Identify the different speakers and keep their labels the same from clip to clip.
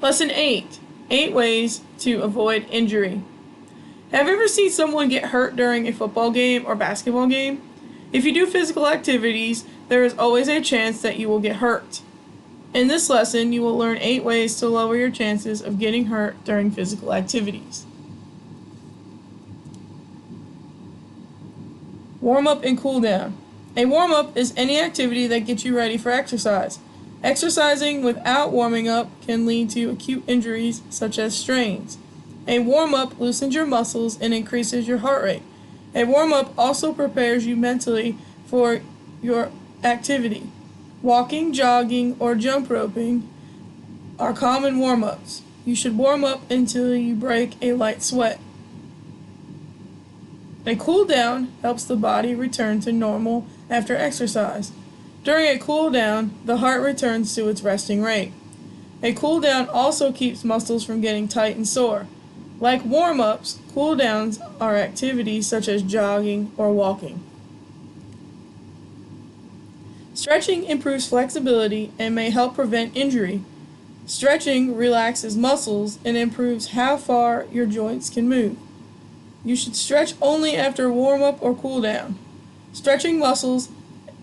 Speaker 1: Lesson 8. 8 ways to avoid injury. Have you ever seen someone get hurt during a football game or basketball game? If you do physical activities, there is always a chance that you will get hurt. In this lesson, you will learn 8 ways to lower your chances of getting hurt during physical activities. Warm-up and cool-down. A warm-up is any activity that gets you ready for exercise. Exercising without warming up can lead to acute injuries such as strains. A warm-up loosens your muscles and increases your heart rate. A warm-up also prepares you mentally for your activity. Walking, jogging, or jump roping are common warm-ups. You should warm up until you break a light sweat. A cool down helps the body return to normal after exercise. During a cool down, the heart returns to its resting rate. A cool down also keeps muscles from getting tight and sore. Like warm-ups, cool downs are activities such as jogging or walking. Stretching improves flexibility and may help prevent injury. Stretching relaxes muscles and improves how far your joints can move. You should stretch only after warm-up or cool-down. Stretching muscles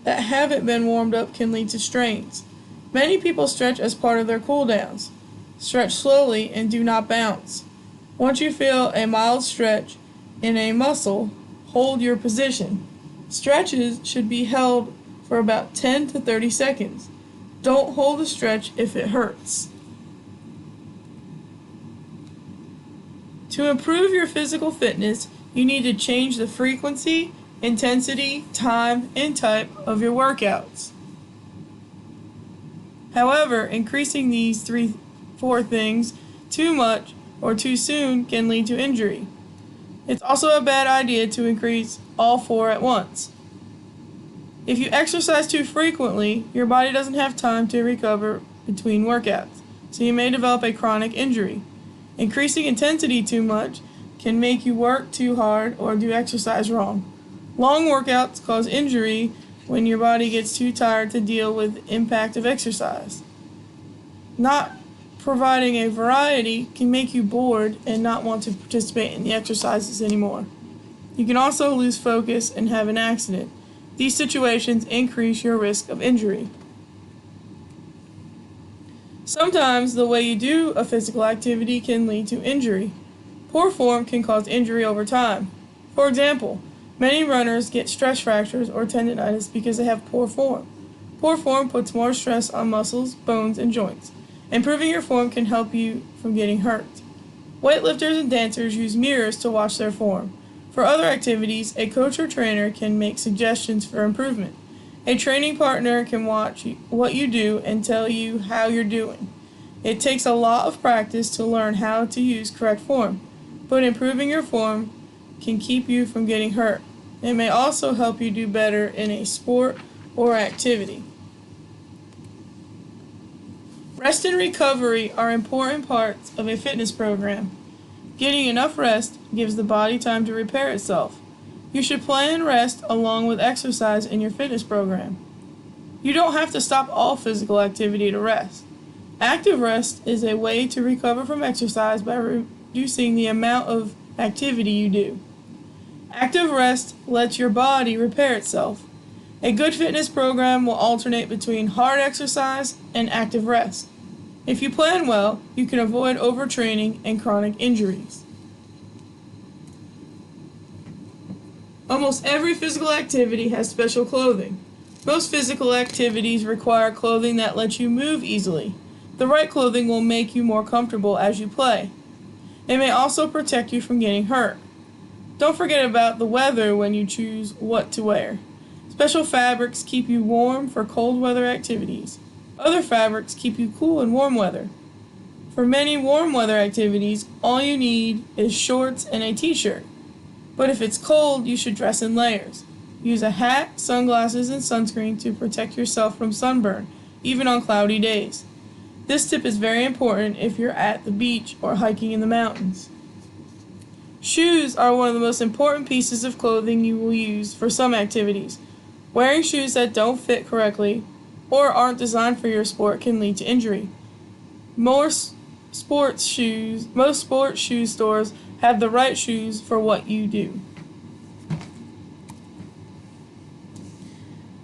Speaker 1: that haven't been warmed up can lead to strains. Many people stretch as part of their cool-downs. Stretch slowly and do not bounce. Once you feel a mild stretch in a muscle, hold your position. Stretches should be held for about 10 to 30 seconds. Don't hold the stretch if it hurts. To improve your physical fitness, you need to change the frequency, intensity, time, and type of your workouts. However, increasing these 4 things too much or too soon can lead to injury. It's also a bad idea to increase all 4 at once. If you exercise too frequently, your body doesn't have time to recover between workouts, so you may develop a chronic injury. Increasing intensity too much can make you work too hard or do exercise wrong. Long workouts cause injury when your body gets too tired to deal with the impact of exercise. Not providing a variety can make you bored and not want to participate in the exercises anymore. You can also lose focus and have an accident. These situations increase your risk of injury. Sometimes the way you do a physical activity can lead to injury. Poor form can cause injury over time. For example, many runners get stress fractures or tendonitis because they have poor form. Poor form puts more stress on muscles, bones, and joints. Improving your form can help you from getting hurt. Weightlifters and dancers use mirrors to watch their form. For other activities, a coach or trainer can make suggestions for improvement. A training partner can watch what you do and tell you how you're doing. It takes a lot of practice to learn how to use correct form, but improving your form can keep you from getting hurt. It may also help you do better in a sport or activity. Rest and recovery are important parts of a fitness program. Getting enough rest gives the body time to repair itself. You should plan rest along with exercise in your fitness program. You don't have to stop all physical activity to rest. Active rest is a way to recover from exercise by reducing the amount of activity you do. Active rest lets your body repair itself. A good fitness program will alternate between hard exercise and active rest. If you plan well, you can avoid overtraining and chronic injuries. Almost every physical activity has special clothing. Most physical activities require clothing that lets you move easily. The right clothing will make you more comfortable as you play. It may also protect you from getting hurt. Don't forget about the weather when you choose what to wear. Special fabrics keep you warm for cold weather activities. Other fabrics keep you cool in warm weather. For many warm weather activities, all you need is shorts and a t-shirt. But if it's cold, you should dress in layers. Use a hat, sunglasses, and sunscreen to protect yourself from sunburn, even on cloudy days. This tip is very important if you're at the beach or hiking in the mountains. Shoes are one of the most important pieces of clothing you will use for some activities. Wearing shoes that don't fit correctly or aren't designed for your sport can lead to injury. More most sports shoe stores have the right shoes for what you do.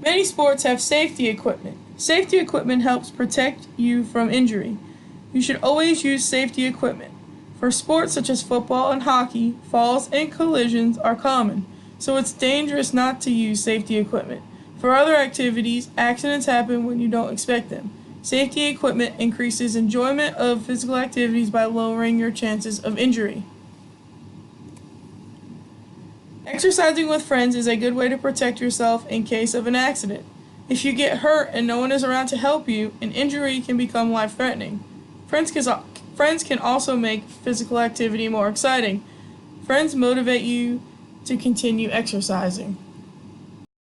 Speaker 1: Many sports have safety equipment. Safety equipment helps protect you from injury. You should always use safety equipment. For sports such as football and hockey, falls and collisions are common, so it's dangerous not to use safety equipment. For other activities, accidents happen when you don't expect them. Safety equipment increases enjoyment of physical activities by lowering your chances of injury. Exercising with friends is a good way to protect yourself in case of an accident. If you get hurt and no one is around to help you, an injury can become life-threatening. Friends can also make physical activity more exciting. Friends motivate you to continue exercising.